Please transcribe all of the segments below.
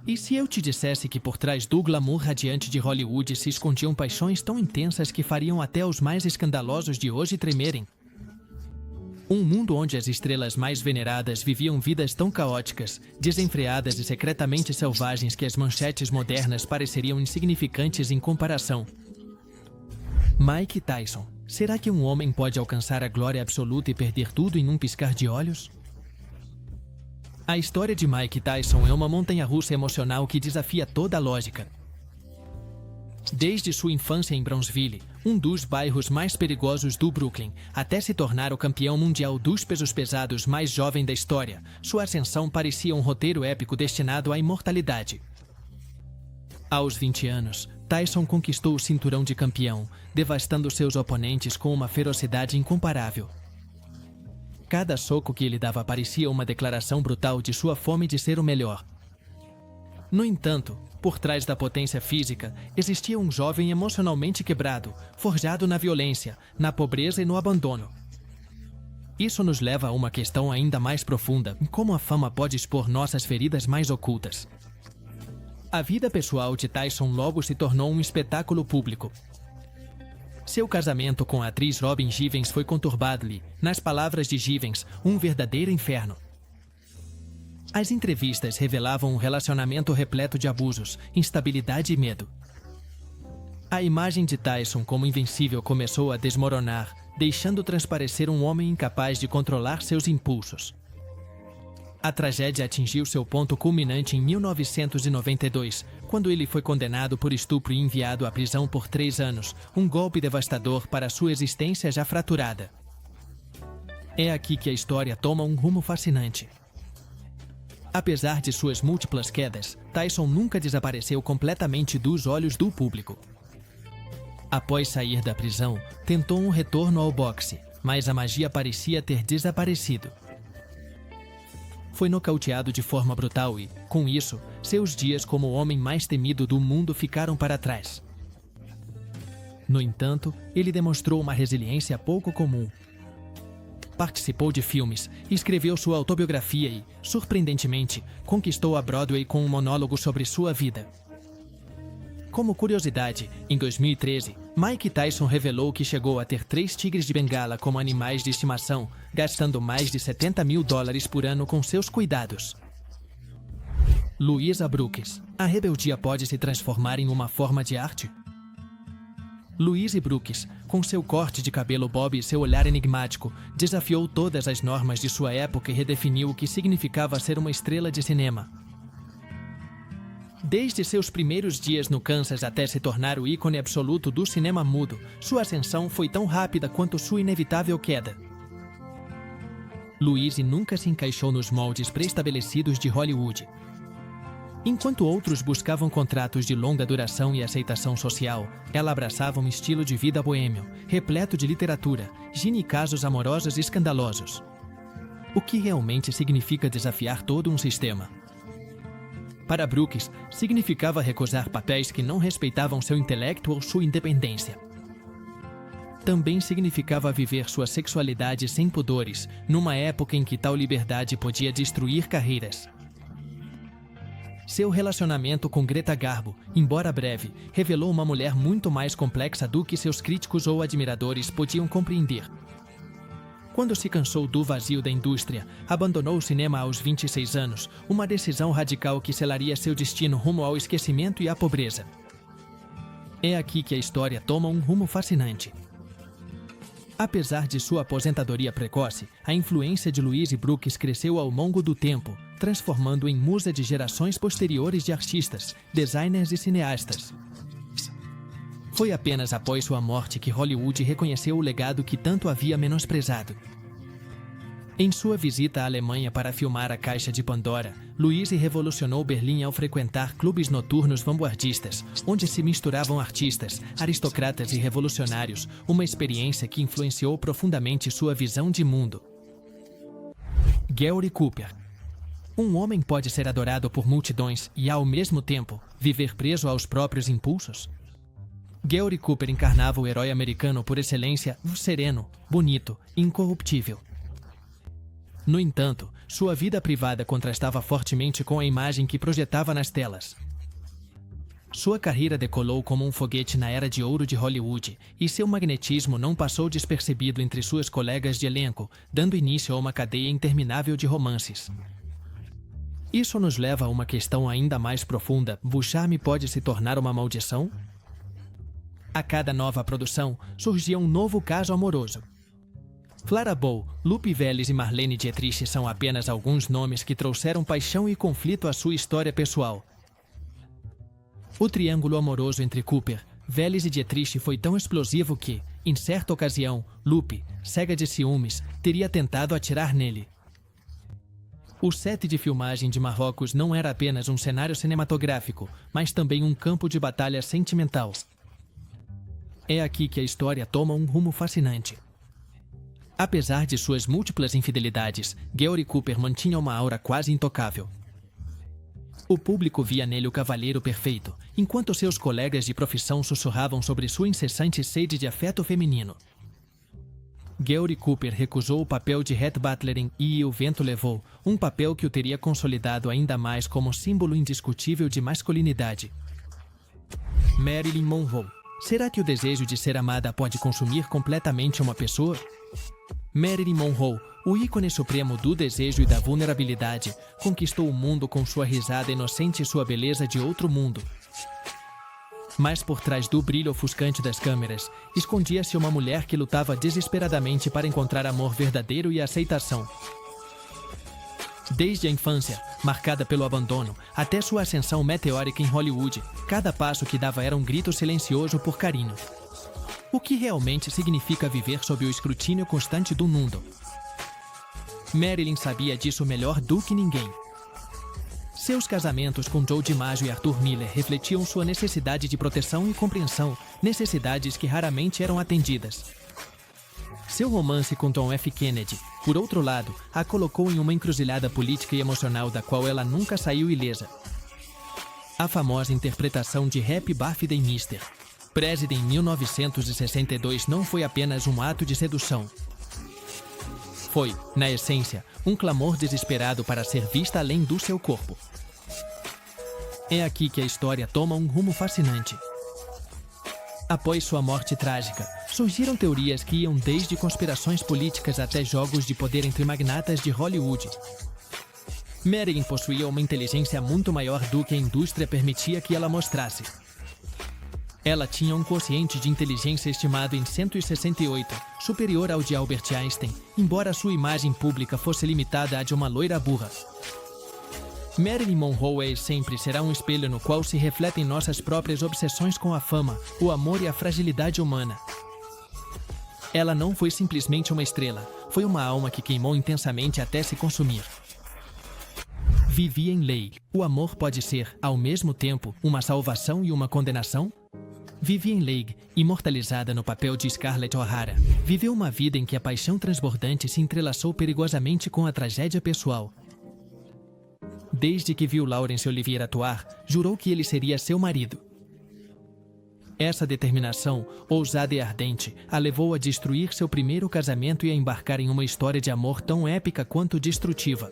E se eu te dissesse que por trás do glamour radiante de Hollywood se escondiam paixões tão intensas que fariam até os mais escandalosos de hoje tremerem? Um mundo onde as estrelas mais veneradas viviam vidas tão caóticas, desenfreadas e secretamente selvagens que as manchetes modernas pareceriam insignificantes em comparação. Mike Tyson. Será que um homem pode alcançar a glória absoluta e perder tudo em um piscar de olhos? A história de Mike Tyson é uma montanha-russa emocional que desafia toda a lógica. Desde sua infância em Brownsville, um dos bairros mais perigosos do Brooklyn, até se tornar o campeão mundial dos pesos pesados mais jovem da história, sua ascensão parecia um roteiro épico destinado à imortalidade. Aos 20 anos, Tyson conquistou o cinturão de campeão, devastando seus oponentes com uma ferocidade incomparável. Cada soco que ele dava parecia uma declaração brutal de sua fome de ser o melhor. No entanto, por trás da potência física, existia um jovem emocionalmente quebrado, forjado na violência, na pobreza e no abandono. Isso nos leva a uma questão ainda mais profunda: como a fama pode expor nossas feridas mais ocultas? A vida pessoal de Tyson logo se tornou um espetáculo público. Seu casamento com a atriz Robin Givens foi conturbado-lhe, nas palavras de Givens, um verdadeiro inferno. As entrevistas revelavam um relacionamento repleto de abusos, instabilidade e medo. A imagem de Tyson como invencível começou a desmoronar, deixando transparecer um homem incapaz de controlar seus impulsos. A tragédia atingiu seu ponto culminante em 1992, quando ele foi condenado por estupro e enviado à prisão por 3 anos, um golpe devastador para sua existência já fraturada. É aqui que a história toma um rumo fascinante. Apesar de suas múltiplas quedas, Tyson nunca desapareceu completamente dos olhos do público. Após sair da prisão, tentou um retorno ao boxe, mas a magia parecia ter desaparecido. Foi nocauteado de forma brutal e, com isso, seus dias como o homem mais temido do mundo ficaram para trás. No entanto, ele demonstrou uma resiliência pouco comum. Participou de filmes, escreveu sua autobiografia e, surpreendentemente, conquistou a Broadway com um monólogo sobre sua vida. Como curiosidade, em 2013, Mike Tyson revelou que chegou a ter 3 tigres de Bengala como animais de estimação, gastando mais de $70 mil por ano com seus cuidados. Louisa Brooks. A rebeldia pode se transformar em uma forma de arte? Louise Brooks, com seu corte de cabelo bob e seu olhar enigmático, desafiou todas as normas de sua época e redefiniu o que significava ser uma estrela de cinema. Desde seus primeiros dias no Kansas até se tornar o ícone absoluto do cinema mudo, sua ascensão foi tão rápida quanto sua inevitável queda. Louise nunca se encaixou nos moldes pré-estabelecidos de Hollywood. Enquanto outros buscavam contratos de longa duração e aceitação social, ela abraçava um estilo de vida boêmio, repleto de literatura, gine e casos amorosos e escandalosos. O que realmente significa desafiar todo um sistema? Para Brooks, significava recusar papéis que não respeitavam seu intelecto ou sua independência. Também significava viver sua sexualidade sem pudores, numa época em que tal liberdade podia destruir carreiras. Seu relacionamento com Greta Garbo, embora breve, revelou uma mulher muito mais complexa do que seus críticos ou admiradores podiam compreender. Quando se cansou do vazio da indústria, abandonou o cinema aos 26 anos, uma decisão radical que selaria seu destino rumo ao esquecimento e à pobreza. É aqui que a história toma um rumo fascinante. Apesar de sua aposentadoria precoce, a influência de Louise Brooks cresceu ao longo do tempo, transformando em musa de gerações posteriores de artistas, designers e cineastas. Foi apenas após sua morte que Hollywood reconheceu o legado que tanto havia menosprezado. Em sua visita à Alemanha para filmar A Caixa de Pandora, Louise revolucionou Berlim ao frequentar clubes noturnos vanguardistas, onde se misturavam artistas, aristocratas e revolucionários, uma experiência que influenciou profundamente sua visão de mundo. Gary Cooper. Um homem pode ser adorado por multidões e, ao mesmo tempo, viver preso aos próprios impulsos? Gary Cooper encarnava o herói americano por excelência, sereno, bonito e incorruptível. No entanto, sua vida privada contrastava fortemente com a imagem que projetava nas telas. Sua carreira decolou como um foguete na era de ouro de Hollywood, e seu magnetismo não passou despercebido entre suas colegas de elenco, dando início a uma cadeia interminável de romances. Isso nos leva a uma questão ainda mais profunda: o charme pode se tornar uma maldição? A cada nova produção, surgia um novo caso amoroso. Clara Bow, Lupe Vélez e Marlene Dietrich são apenas alguns nomes que trouxeram paixão e conflito à sua história pessoal. O triângulo amoroso entre Cooper, Vélez e Dietrich foi tão explosivo que, em certa ocasião, Lupe, cega de ciúmes, teria tentado atirar nele. O set de filmagem de Marrocos não era apenas um cenário cinematográfico, mas também um campo de batalha sentimental. É aqui que a história toma um rumo fascinante. Apesar de suas múltiplas infidelidades, George Cooper mantinha uma aura quase intocável. O público via nele o cavalheiro perfeito, enquanto seus colegas de profissão sussurravam sobre sua incessante sede de afeto feminino. George Cooper recusou o papel de Rhett Butler em E o Vento Levou, um papel que o teria consolidado ainda mais como símbolo indiscutível de masculinidade. Marilyn Monroe. Será que o desejo de ser amada pode consumir completamente uma pessoa? Marilyn Monroe, o ícone supremo do desejo e da vulnerabilidade, conquistou o mundo com sua risada inocente e sua beleza de outro mundo. Mas por trás do brilho ofuscante das câmeras, escondia-se uma mulher que lutava desesperadamente para encontrar amor verdadeiro e aceitação. Desde a infância, marcada pelo abandono, até sua ascensão meteórica em Hollywood, cada passo que dava era um grito silencioso por carinho. O que realmente significa viver sob o escrutínio constante do mundo? Marilyn sabia disso melhor do que ninguém. Seus casamentos com Joe DiMaggio e Arthur Miller refletiam sua necessidade de proteção e compreensão, necessidades que raramente eram atendidas. Seu romance com John F. Kennedy, por outro lado, a colocou em uma encruzilhada política e emocional da qual ela nunca saiu ilesa. A famosa interpretação de Happy Birthday Mr. President em 1962 não foi apenas um ato de sedução. Foi, na essência, um clamor desesperado para ser vista além do seu corpo. É aqui que a história toma um rumo fascinante. Após sua morte trágica, surgiram teorias que iam desde conspirações políticas até jogos de poder entre magnatas de Hollywood. Marilyn possuía uma inteligência muito maior do que a indústria permitia que ela mostrasse. Ela tinha um quociente de inteligência estimado em 168, superior ao de Albert Einstein, embora sua imagem pública fosse limitada à de uma loira burra. Marilyn Monroe é e sempre será um espelho no qual se refletem nossas próprias obsessões com a fama, o amor e a fragilidade humana. Ela não foi simplesmente uma estrela, foi uma alma que queimou intensamente até se consumir. Vivien Leigh. O amor pode ser, ao mesmo tempo, uma salvação e uma condenação? Vivien Leigh, imortalizada no papel de Scarlett O'Hara, viveu uma vida em que a paixão transbordante se entrelaçou perigosamente com a tragédia pessoal. Desde que viu Laurence Olivier atuar, jurou que ele seria seu marido. Essa determinação, ousada e ardente, a levou a destruir seu primeiro casamento e a embarcar em uma história de amor tão épica quanto destrutiva.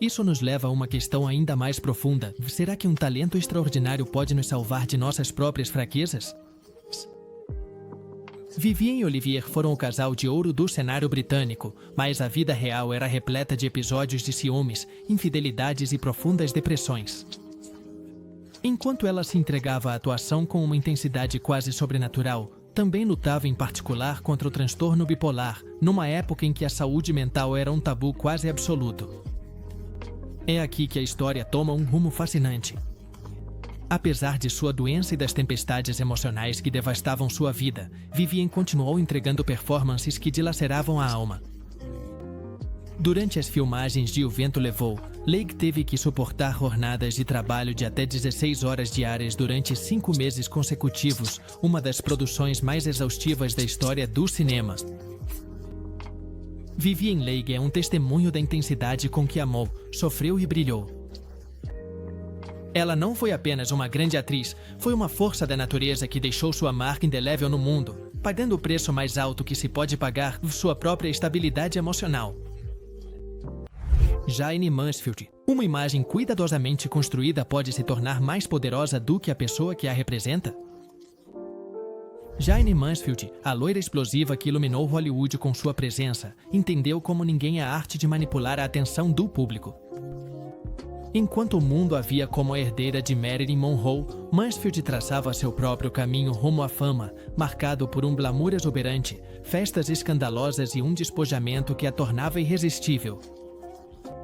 Isso nos leva a uma questão ainda mais profunda. Será que um talento extraordinário pode nos salvar de nossas próprias fraquezas? Vivien e Olivier foram o casal de ouro do cenário britânico, mas a vida real era repleta de episódios de ciúmes, infidelidades e profundas depressões. Enquanto ela se entregava à atuação com uma intensidade quase sobrenatural, também lutava em particular contra o transtorno bipolar, numa época em que a saúde mental era um tabu quase absoluto. É aqui que a história toma um rumo fascinante. Apesar de sua doença e das tempestades emocionais que devastavam sua vida, Vivien continuou entregando performances que dilaceravam a alma. Durante as filmagens de O Vento Levou, Leigh teve que suportar jornadas de trabalho de até 16 horas diárias durante 5 meses consecutivos, uma das produções mais exaustivas da história do cinema. Vivien Leigh é um testemunho da intensidade com que amou, sofreu e brilhou. Ela não foi apenas uma grande atriz, foi uma força da natureza que deixou sua marca indelével no mundo, pagando o preço mais alto que se pode pagar, sua própria estabilidade emocional. Jayne Mansfield. Uma imagem cuidadosamente construída pode se tornar mais poderosa do que a pessoa que a representa? Jayne Mansfield, a loira explosiva que iluminou Hollywood com sua presença, entendeu como ninguém a arte de manipular a atenção do público. Enquanto o mundo a via como a herdeira de Marilyn Monroe, Mansfield traçava seu próprio caminho rumo à fama, marcado por um glamour exuberante, festas escandalosas e um despojamento que a tornava irresistível.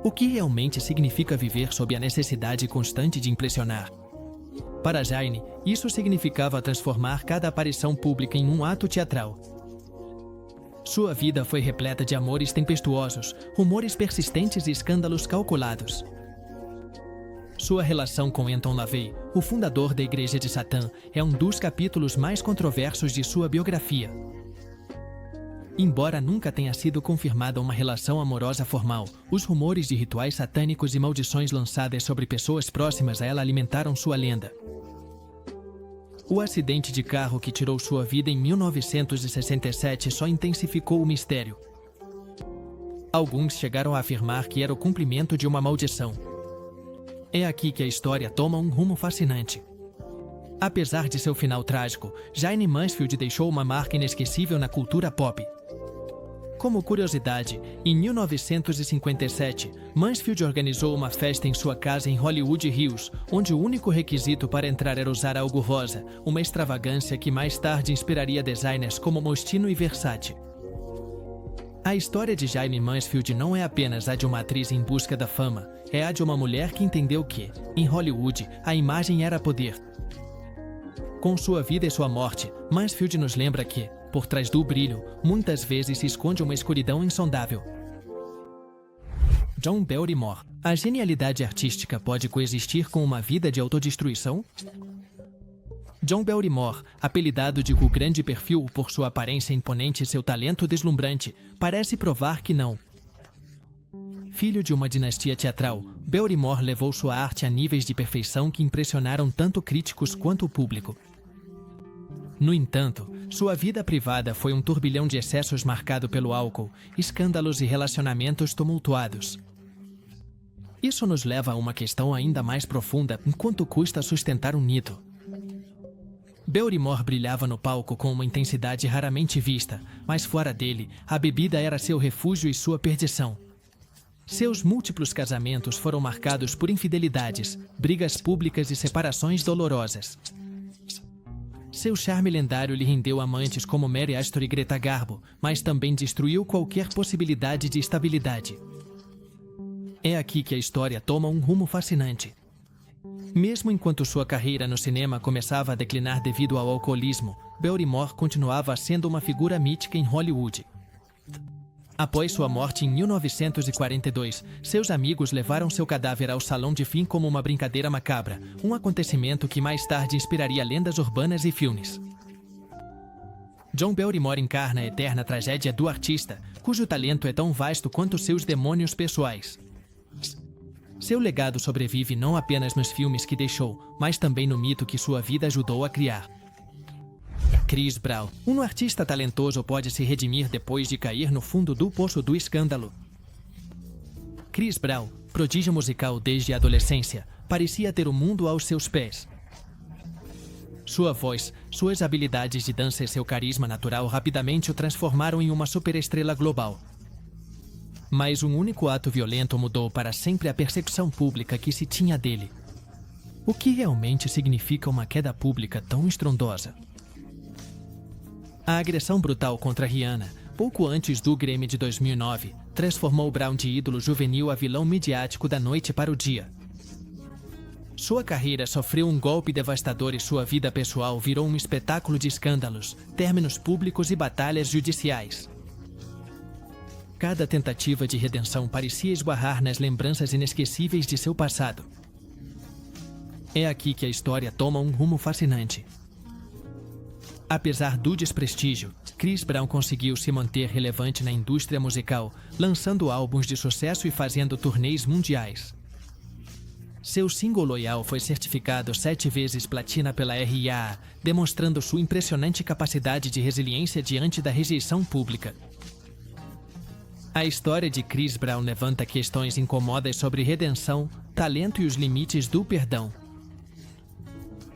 O que realmente significa viver sob a necessidade constante de impressionar? Para Jayne, isso significava transformar cada aparição pública em um ato teatral. Sua vida foi repleta de amores tempestuosos, rumores persistentes e escândalos calculados. Sua relação com Anton LaVey, o fundador da Igreja de Satã, é um dos capítulos mais controversos de sua biografia. Embora nunca tenha sido confirmada uma relação amorosa formal, os rumores de rituais satânicos e maldições lançadas sobre pessoas próximas a ela alimentaram sua lenda. O acidente de carro que tirou sua vida em 1967 só intensificou o mistério. Alguns chegaram a afirmar que era o cumprimento de uma maldição. É aqui que a história toma um rumo fascinante. Apesar de seu final trágico, Jayne Mansfield deixou uma marca inesquecível na cultura pop. Como curiosidade, em 1957, Mansfield organizou uma festa em sua casa em Hollywood Hills, onde o único requisito para entrar era usar algo rosa, uma extravagância que mais tarde inspiraria designers como Moschino e Versace. A história de Jayne Mansfield não é apenas a de uma atriz em busca da fama, é a de uma mulher que entendeu que, em Hollywood, a imagem era poder. Com sua vida e sua morte, Mansfield nos lembra que, por trás do brilho, muitas vezes se esconde uma escuridão insondável. John Barrymore. A genialidade artística pode coexistir com uma vida de autodestruição? John Barrymore, apelidado de O Grande Perfil por sua aparência imponente e seu talento deslumbrante, parece provar que não. Filho de uma dinastia teatral, Barrymore levou sua arte a níveis de perfeição que impressionaram tanto críticos quanto o público. No entanto, sua vida privada foi um turbilhão de excessos marcado pelo álcool, escândalos e relacionamentos tumultuados. Isso nos leva a uma questão ainda mais profunda: quanto custa sustentar um mito? Barrymore brilhava no palco com uma intensidade raramente vista, mas fora dele, a bebida era seu refúgio e sua perdição. Seus múltiplos casamentos foram marcados por infidelidades, brigas públicas e separações dolorosas. Seu charme lendário lhe rendeu amantes como Mary Astor e Greta Garbo, mas também destruiu qualquer possibilidade de estabilidade. É aqui que a história toma um rumo fascinante. Mesmo enquanto sua carreira no cinema começava a declinar devido ao alcoolismo, Barrymore continuava sendo uma figura mítica em Hollywood. Após sua morte em 1942, seus amigos levaram seu cadáver ao salão de fim como uma brincadeira macabra, um acontecimento que mais tarde inspiraria lendas urbanas e filmes. John Barrymore encarna a eterna tragédia do artista, cujo talento é tão vasto quanto seus demônios pessoais. Seu legado sobrevive não apenas nos filmes que deixou, mas também no mito que sua vida ajudou a criar. Chris Brown. Um artista talentoso pode se redimir depois de cair no fundo do poço do escândalo. Chris Brown, prodígio musical desde a adolescência, parecia ter o mundo aos seus pés. Sua voz, suas habilidades de dança e seu carisma natural rapidamente o transformaram em uma superestrela global. Mas um único ato violento mudou para sempre a percepção pública que se tinha dele. O que realmente significa uma queda pública tão estrondosa? A agressão brutal contra Rihanna, pouco antes do Grammy de 2009, transformou Brown de ídolo juvenil a vilão midiático da noite para o dia. Sua carreira sofreu um golpe devastador e sua vida pessoal virou um espetáculo de escândalos, términos públicos e batalhas judiciais. Cada tentativa de redenção parecia esbarrar nas lembranças inesquecíveis de seu passado. É aqui que a história toma um rumo fascinante. Apesar do desprestígio, Chris Brown conseguiu se manter relevante na indústria musical, lançando álbuns de sucesso e fazendo turnês mundiais. Seu single Loyal foi certificado 7 vezes platina pela RIAA, demonstrando sua impressionante capacidade de resiliência diante da rejeição pública. A história de Chris Brown levanta questões incômodas sobre redenção, talento e os limites do perdão.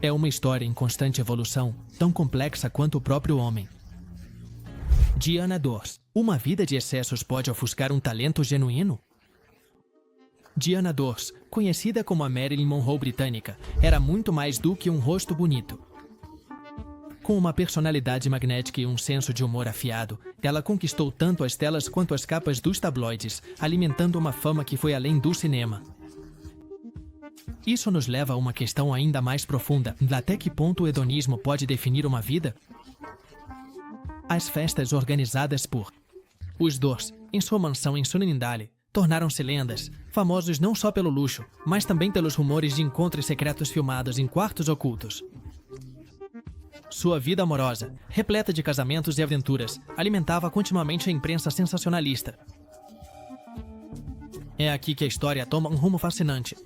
É uma história em constante evolução, tão complexa quanto o próprio homem. Diana Dors. Uma vida de excessos pode ofuscar um talento genuíno? Diana Dors, conhecida como a Marilyn Monroe britânica, era muito mais do que um rosto bonito. Com uma personalidade magnética e um senso de humor afiado, ela conquistou tanto as telas quanto as capas dos tabloides, alimentando uma fama que foi além do cinema. Isso nos leva a uma questão ainda mais profunda: até que ponto o hedonismo pode definir uma vida? As festas organizadas por os Dors, em sua mansão em Sunnydale, tornaram-se lendas, famosos não só pelo luxo, mas também pelos rumores de encontros secretos filmados em quartos ocultos. Sua vida amorosa, repleta de casamentos e aventuras, alimentava continuamente a imprensa sensacionalista. É aqui que a história toma um rumo fascinante.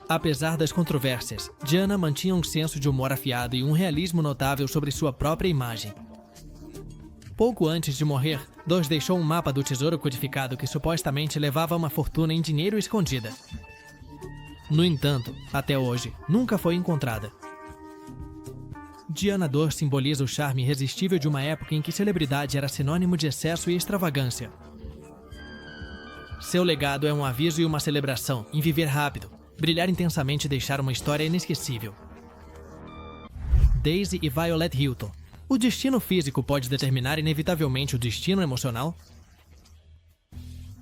Apesar das controvérsias, Diana mantinha um senso de humor afiado e um realismo notável sobre sua própria imagem. Pouco antes de morrer, Dors deixou um mapa do tesouro codificado que supostamente levava a uma fortuna em dinheiro escondida. No entanto, até hoje, nunca foi encontrada. Diana Dors simboliza o charme irresistível de uma época em que celebridade era sinônimo de excesso e extravagância. Seu legado é um aviso e uma celebração em viver rápido, brilhar intensamente e deixar uma história inesquecível. Daisy e Violet Hilton. O destino físico pode determinar inevitavelmente o destino emocional?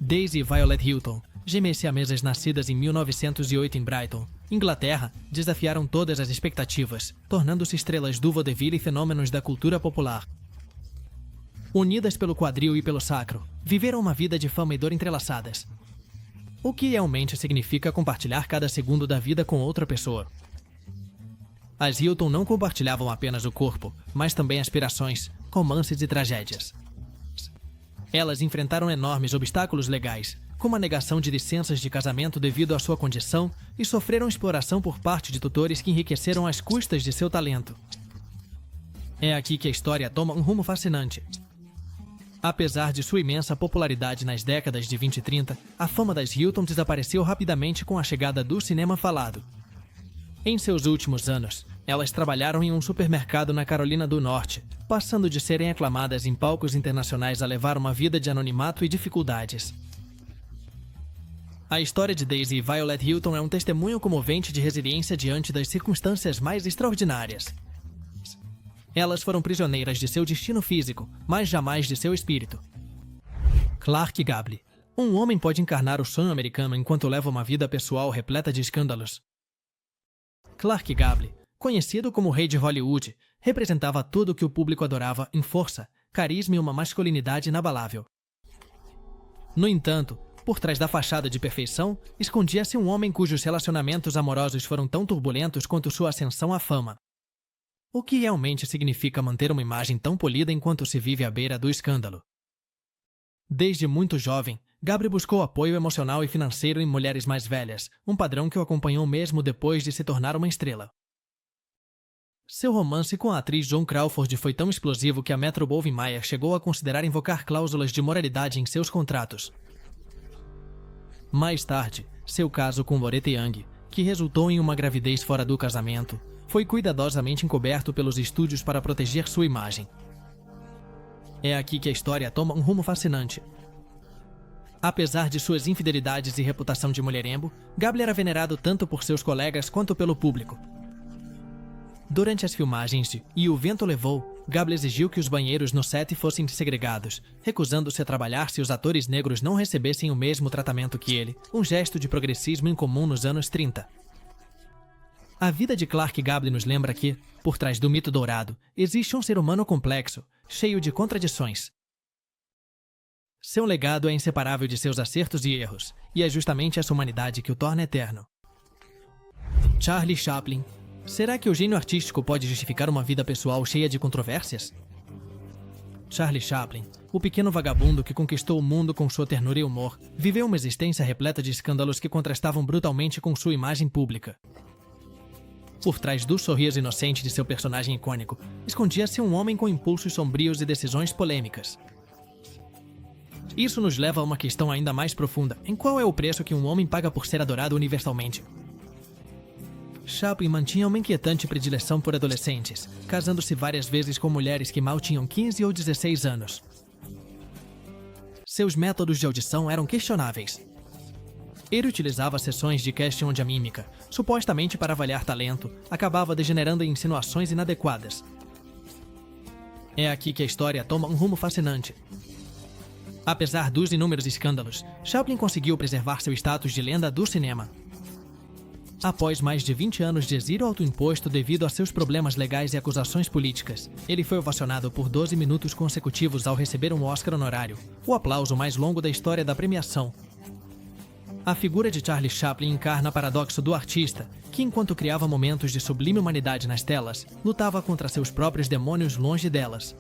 Daisy e Violet Hilton, gêmeas siamesas nascidas em 1908 em Brighton, Inglaterra, desafiaram todas as expectativas, tornando-se estrelas do vaudeville e fenômenos da cultura popular. Unidas pelo quadril e pelo sacro, viveram uma vida de fama e dor entrelaçadas. O que realmente significa compartilhar cada segundo da vida com outra pessoa? As Hilton não compartilhavam apenas o corpo, mas também aspirações, romances e tragédias. Elas enfrentaram enormes obstáculos legais, como a negação de licenças de casamento devido à sua condição, e sofreram exploração por parte de tutores que enriqueceram às custas de seu talento. É aqui que a história toma um rumo fascinante. Apesar de sua imensa popularidade nas décadas de 20 e 30, a fama das Hilton desapareceu rapidamente com a chegada do cinema falado. Em seus últimos anos, elas trabalharam em um supermercado na Carolina do Norte, passando de serem aclamadas em palcos internacionais a levar uma vida de anonimato e dificuldades. A história de Daisy e Violet Hilton é um testemunho comovente de resiliência diante das circunstâncias mais extraordinárias. Elas foram prisioneiras de seu destino físico, mas jamais de seu espírito. Clark Gable. Um homem pode encarnar o sonho americano enquanto leva uma vida pessoal repleta de escândalos. Clark Gable, conhecido como o Rei de Hollywood, representava tudo o que o público adorava em força, carisma e uma masculinidade inabalável. No entanto, por trás da fachada de perfeição, escondia-se um homem cujos relacionamentos amorosos foram tão turbulentos quanto sua ascensão à fama. O que realmente significa manter uma imagem tão polida enquanto se vive à beira do escândalo? Desde muito jovem, Gable buscou apoio emocional e financeiro em mulheres mais velhas, um padrão que o acompanhou mesmo depois de se tornar uma estrela. Seu romance com a atriz Joan Crawford foi tão explosivo que a Metro-Goldwyn-Mayer chegou a considerar invocar cláusulas de moralidade em seus contratos. Mais tarde, seu caso com Loretta Young, que resultou em uma gravidez fora do casamento, foi cuidadosamente encoberto pelos estúdios para proteger sua imagem. É aqui que a história toma um rumo fascinante. Apesar de suas infidelidades e reputação de mulherengo, Gable era venerado tanto por seus colegas quanto pelo público. Durante as filmagens de E o Vento Levou, Gable exigiu que os banheiros no set fossem segregados, recusando-se a trabalhar se os atores negros não recebessem o mesmo tratamento que ele, um gesto de progressismo incomum nos anos 30. A vida de Clark Gable nos lembra que, por trás do mito dourado, existe um ser humano complexo, cheio de contradições. Seu legado é inseparável de seus acertos e erros, e é justamente essa humanidade que o torna eterno. Charlie Chaplin. Será que o gênio artístico pode justificar uma vida pessoal cheia de controvérsias? Charlie Chaplin, o pequeno vagabundo que conquistou o mundo com sua ternura e humor, viveu uma existência repleta de escândalos que contrastavam brutalmente com sua imagem pública. Por trás do sorriso inocente de seu personagem icônico, escondia-se um homem com impulsos sombrios e decisões polêmicas. Isso nos leva a uma questão ainda mais profunda. Em qual é o preço que um homem paga por ser adorado universalmente? Chaplin mantinha uma inquietante predileção por adolescentes, casando-se várias vezes com mulheres que mal tinham 15 ou 16 anos. Seus métodos de audição eram questionáveis. Ele utilizava sessões de casting onde a mímica, supostamente para avaliar talento, acabava degenerando em insinuações inadequadas. É aqui que a história toma um rumo fascinante. Apesar dos inúmeros escândalos, Chaplin conseguiu preservar seu status de lenda do cinema. Após mais de 20 anos de exílio autoimposto devido a seus problemas legais e acusações políticas, ele foi ovacionado por 12 minutos consecutivos ao receber um Oscar honorário, o aplauso mais longo da história da premiação. A figura de Charlie Chaplin encarna o paradoxo do artista, que enquanto criava momentos de sublime humanidade nas telas, lutava contra seus próprios demônios longe delas.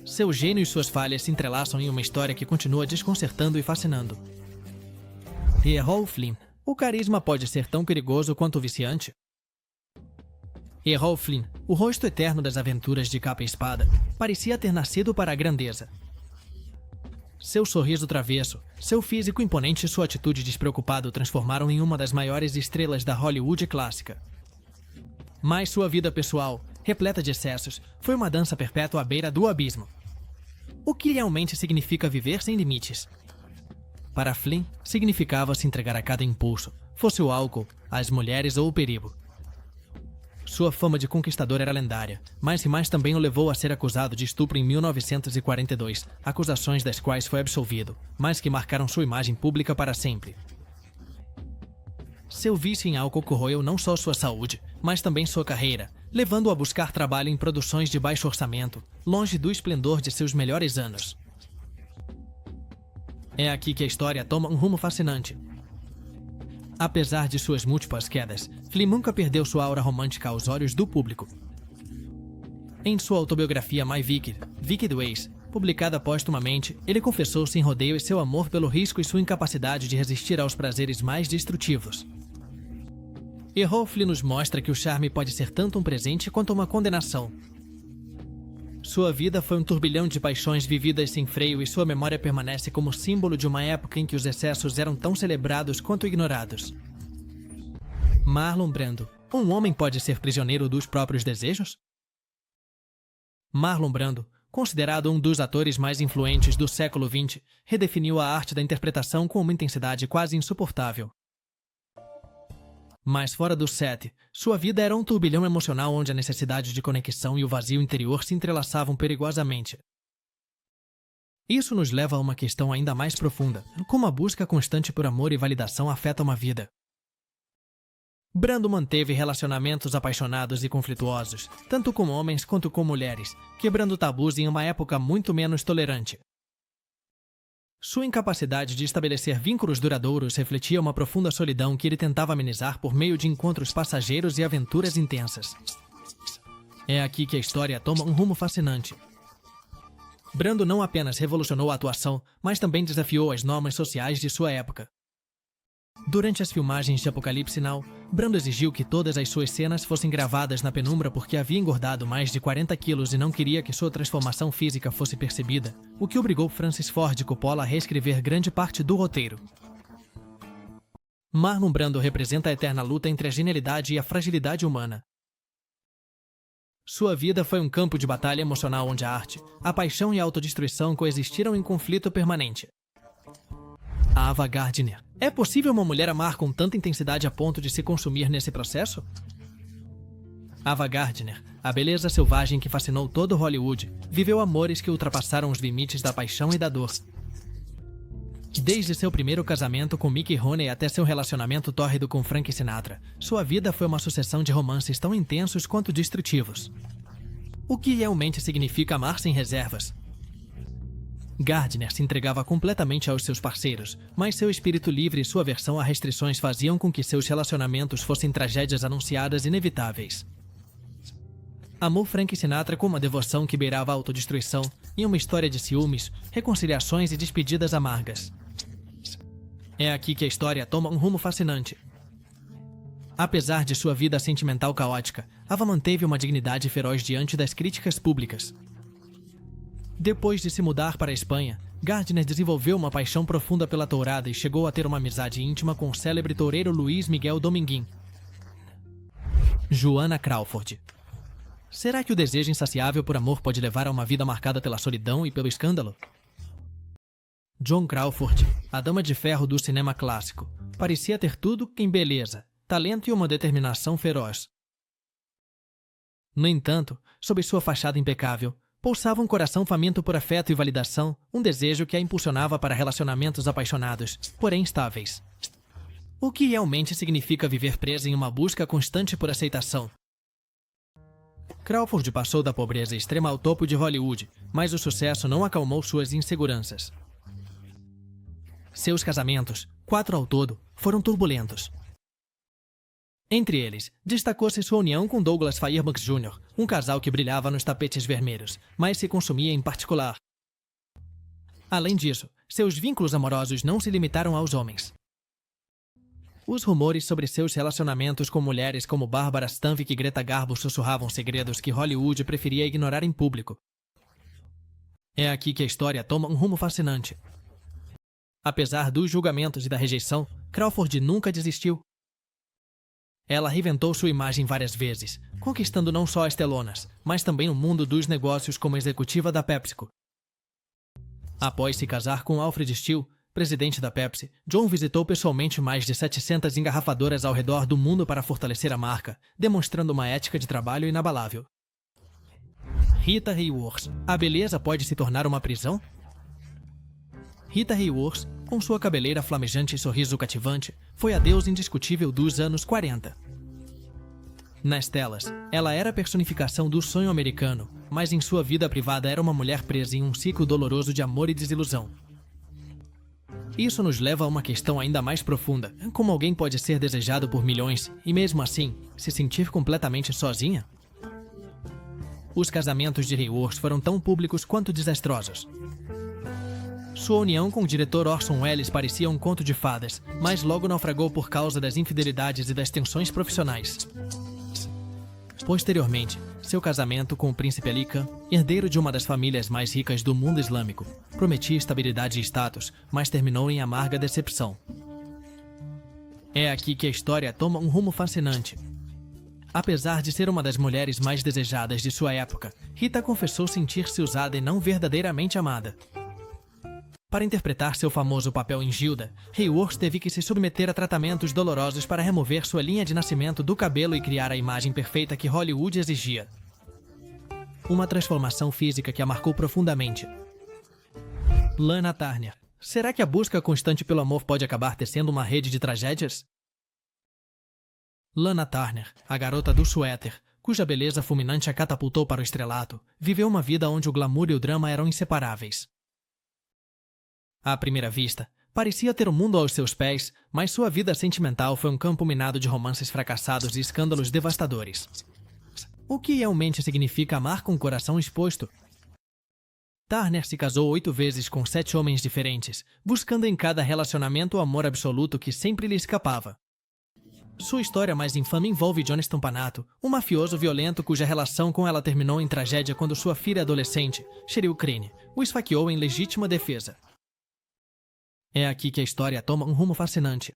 Seu gênio e suas falhas se entrelaçam em uma história que continua desconcertando e fascinando. Errol Flynn. O carisma pode ser tão perigoso quanto viciante? Errol Flynn, o rosto eterno das aventuras de capa e espada, parecia ter nascido para a grandeza. Seu sorriso travesso, seu físico imponente e sua atitude despreocupada o transformaram em uma das maiores estrelas da Hollywood clássica. Mas sua vida pessoal, repleta de excessos, foi uma dança perpétua à beira do abismo. O que realmente significa viver sem limites? Para Flynn, significava se entregar a cada impulso, fosse o álcool, as mulheres ou o perigo. Sua fama de conquistador era lendária, mas também o levou a ser acusado de estupro em 1942, acusações das quais foi absolvido, mas que marcaram sua imagem pública para sempre. Seu vício em álcool corroeu não só sua saúde, mas também sua carreira, levando-o a buscar trabalho em produções de baixo orçamento, longe do esplendor de seus melhores anos. É aqui que a história toma um rumo fascinante. Apesar de suas múltiplas quedas, Flynn nunca perdeu sua aura romântica aos olhos do público. Em sua autobiografia My Wicked, Wicked Ways, publicada póstumamente, ele confessou sem rodeios seu amor pelo risco e sua incapacidade de resistir aos prazeres mais destrutivos. Errol Flynn nos mostra que o charme pode ser tanto um presente quanto uma condenação. Sua vida foi um turbilhão de paixões vividas sem freio e sua memória permanece como símbolo de uma época em que os excessos eram tão celebrados quanto ignorados. Marlon Brando. Um homem pode ser prisioneiro dos próprios desejos? Marlon Brando, considerado um dos atores mais influentes do século XX, redefiniu a arte da interpretação com uma intensidade quase insuportável. Mas fora do set, sua vida era um turbilhão emocional onde a necessidade de conexão e o vazio interior se entrelaçavam perigosamente. Isso nos leva a uma questão ainda mais profunda: como a busca constante por amor e validação afeta uma vida. Brando manteve relacionamentos apaixonados e conflituosos, tanto com homens quanto com mulheres, quebrando tabus em uma época muito menos tolerante. Sua incapacidade de estabelecer vínculos duradouros refletia uma profunda solidão que ele tentava amenizar por meio de encontros passageiros e aventuras intensas. É aqui que a história toma um rumo fascinante. Brando não apenas revolucionou a atuação, mas também desafiou as normas sociais de sua época. Durante as filmagens de Apocalipse Now, Brando exigiu que todas as suas cenas fossem gravadas na penumbra porque havia engordado mais de 40 quilos e não queria que sua transformação física fosse percebida, o que obrigou Francis Ford Coppola a reescrever grande parte do roteiro. Marlon Brando representa a eterna luta entre a genialidade e a fragilidade humana. Sua vida foi um campo de batalha emocional onde a arte, a paixão e a autodestruição coexistiram em conflito permanente. Ava Gardner. É possível uma mulher amar com tanta intensidade a ponto de se consumir nesse processo? Ava Gardner, a beleza selvagem que fascinou todo Hollywood, viveu amores que ultrapassaram os limites da paixão e da dor. Desde seu primeiro casamento com Mickey Rooney até seu relacionamento tórrido com Frank Sinatra, sua vida foi uma sucessão de romances tão intensos quanto destrutivos. O que realmente significa amar sem reservas? Gardner se entregava completamente aos seus parceiros, mas seu espírito livre e sua aversão a restrições faziam com que seus relacionamentos fossem tragédias anunciadas inevitáveis. Amou Frank Sinatra com uma devoção que beirava a autodestruição, em uma história de ciúmes, reconciliações e despedidas amargas. É aqui que a história toma um rumo fascinante. Apesar de sua vida sentimental caótica, Ava manteve uma dignidade feroz diante das críticas públicas. Depois de se mudar para a Espanha, Gardner desenvolveu uma paixão profunda pela tourada e chegou a ter uma amizade íntima com o célebre toureiro Luiz Miguel Dominguín. Joanna Crawford. Será que o desejo insaciável por amor pode levar a uma vida marcada pela solidão e pelo escândalo? Joan Crawford, a dama de ferro do cinema clássico, parecia ter tudo em beleza, talento e uma determinação feroz. No entanto, sob sua fachada impecável, pulsava um coração faminto por afeto e validação, um desejo que a impulsionava para relacionamentos apaixonados, porém instáveis. O que realmente significa viver presa em uma busca constante por aceitação? Crawford passou da pobreza extrema ao topo de Hollywood, mas o sucesso não acalmou suas inseguranças. Seus casamentos, 4 ao todo, foram turbulentos. Entre eles, destacou-se sua união com Douglas Fairbanks Jr., um casal que brilhava nos tapetes vermelhos, mas se consumia em particular. Além disso, seus vínculos amorosos não se limitaram aos homens. Os rumores sobre seus relacionamentos com mulheres como Barbara Stanwyck e Greta Garbo sussurravam segredos que Hollywood preferia ignorar em público. É aqui que a história toma um rumo fascinante. Apesar dos julgamentos e da rejeição, Crawford nunca desistiu. Ela reinventou sua imagem várias vezes, conquistando não só as telonas, mas também o mundo dos negócios como executiva da PepsiCo. Após se casar com Alfred Steele, presidente da Pepsi, John visitou pessoalmente mais de 700 engarrafadoras ao redor do mundo para fortalecer a marca, demonstrando uma ética de trabalho inabalável. Rita Hayworth, a beleza pode se tornar uma prisão? Rita Hayworth, com sua cabeleira flamejante e sorriso cativante, foi a deusa indiscutível dos anos 40. Nas telas, ela era a personificação do sonho americano, mas em sua vida privada era uma mulher presa em um ciclo doloroso de amor e desilusão. Isso nos leva a uma questão ainda mais profunda: como alguém pode ser desejado por milhões e, mesmo assim, se sentir completamente sozinha? Os casamentos de Hayworth foram tão públicos quanto desastrosos. Sua união com o diretor Orson Welles parecia um conto de fadas, mas logo naufragou por causa das infidelidades e das tensões profissionais. Posteriormente, seu casamento com o príncipe Ali Khan, herdeiro de uma das famílias mais ricas do mundo islâmico, prometia estabilidade e status, mas terminou em amarga decepção. É aqui que a história toma um rumo fascinante. Apesar de ser uma das mulheres mais desejadas de sua época, Rita confessou sentir-se usada e não verdadeiramente amada. Para interpretar seu famoso papel em Gilda, Hayworth teve que se submeter a tratamentos dolorosos para remover sua linha de nascimento do cabelo e criar a imagem perfeita que Hollywood exigia. Uma transformação física que a marcou profundamente. Lana Turner. Será que a busca constante pelo amor pode acabar tecendo uma rede de tragédias? Lana Turner, a garota do suéter, cuja beleza fulminante a catapultou para o estrelato, viveu uma vida onde o glamour e o drama eram inseparáveis. À primeira vista, parecia ter o mundo aos seus pés, mas sua vida sentimental foi um campo minado de romances fracassados e escândalos devastadores. O que realmente significa amar com o coração exposto? Turner se casou 8 vezes com 7 homens diferentes, buscando em cada relacionamento o amor absoluto que sempre lhe escapava. Sua história mais infame envolve Johnny Stompanato, um mafioso violento cuja relação com ela terminou em tragédia quando sua filha adolescente, Cheryl Crane, o esfaqueou em legítima defesa. É aqui que a história toma um rumo fascinante.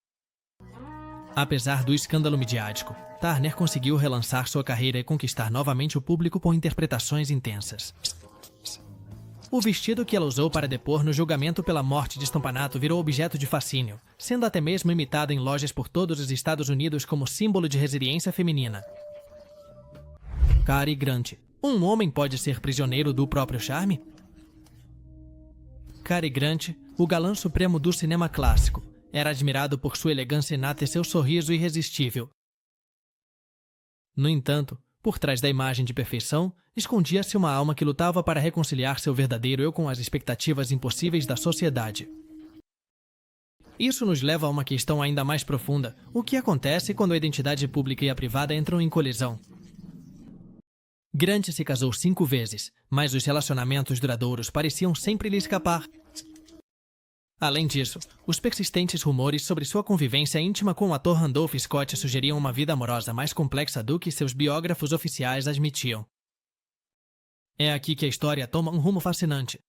Apesar do escândalo midiático, Turner conseguiu relançar sua carreira e conquistar novamente o público com interpretações intensas. O vestido que ela usou para depor no julgamento pela morte de Stompanato virou objeto de fascínio, sendo até mesmo imitado em lojas por todos os Estados Unidos como símbolo de resiliência feminina. Cary Grant. Um homem pode ser prisioneiro do próprio charme? Cary Grant, o galã supremo do cinema clássico, era admirado por sua elegância inata e seu sorriso irresistível. No entanto, por trás da imagem de perfeição, escondia-se uma alma que lutava para reconciliar seu verdadeiro eu com as expectativas impossíveis da sociedade. Isso nos leva a uma questão ainda mais profunda: o que acontece quando a identidade pública e a privada entram em colisão? Grant se casou 5 vezes, mas os relacionamentos duradouros pareciam sempre lhe escapar. Além disso, os persistentes rumores sobre sua convivência íntima com o ator Randolph Scott sugeriam uma vida amorosa mais complexa do que seus biógrafos oficiais admitiam. É aqui que a história toma um rumo fascinante.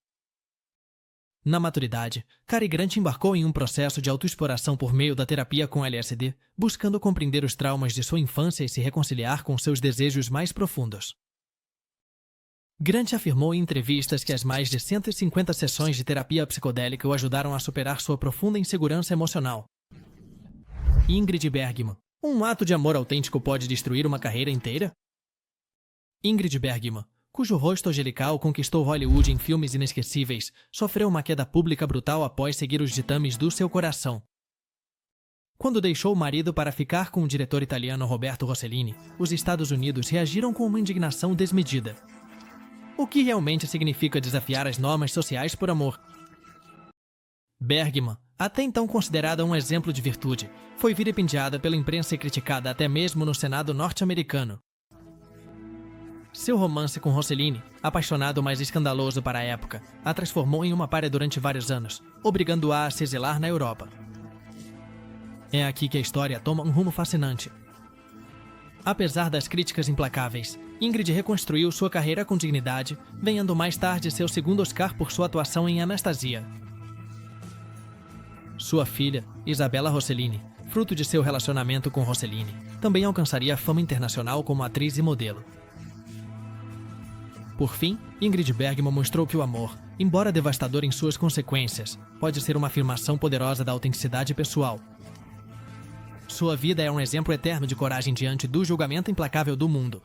Na maturidade, Cary Grant embarcou em um processo de autoexploração por meio da terapia com LSD, buscando compreender os traumas de sua infância e se reconciliar com seus desejos mais profundos. Grant afirmou em entrevistas que as mais de 150 sessões de terapia psicodélica o ajudaram a superar sua profunda insegurança emocional. Ingrid Bergman. Um ato de amor autêntico pode destruir uma carreira inteira? Ingrid Bergman, cujo rosto angelical conquistou Hollywood em filmes inesquecíveis, sofreu uma queda pública brutal após seguir os ditames do seu coração. Quando deixou o marido para ficar com o diretor italiano Roberto Rossellini, os Estados Unidos reagiram com uma indignação desmedida. O que realmente significa desafiar as normas sociais por amor? Bergman, até então considerada um exemplo de virtude, foi vilipendiada pela imprensa e criticada até mesmo no Senado norte-americano. Seu romance com Rossellini, apaixonado mas escandaloso para a época, a transformou em uma pária durante vários anos, obrigando-a a se exilar na Europa. É aqui que a história toma um rumo fascinante. Apesar das críticas implacáveis, Ingrid reconstruiu sua carreira com dignidade, ganhando mais tarde seu segundo Oscar por sua atuação em Anastasia. Sua filha, Isabella Rossellini, fruto de seu relacionamento com Rossellini, também alcançaria fama internacional como atriz e modelo. Por fim, Ingrid Bergman mostrou que o amor, embora devastador em suas consequências, pode ser uma afirmação poderosa da autenticidade pessoal. Sua vida é um exemplo eterno de coragem diante do julgamento implacável do mundo.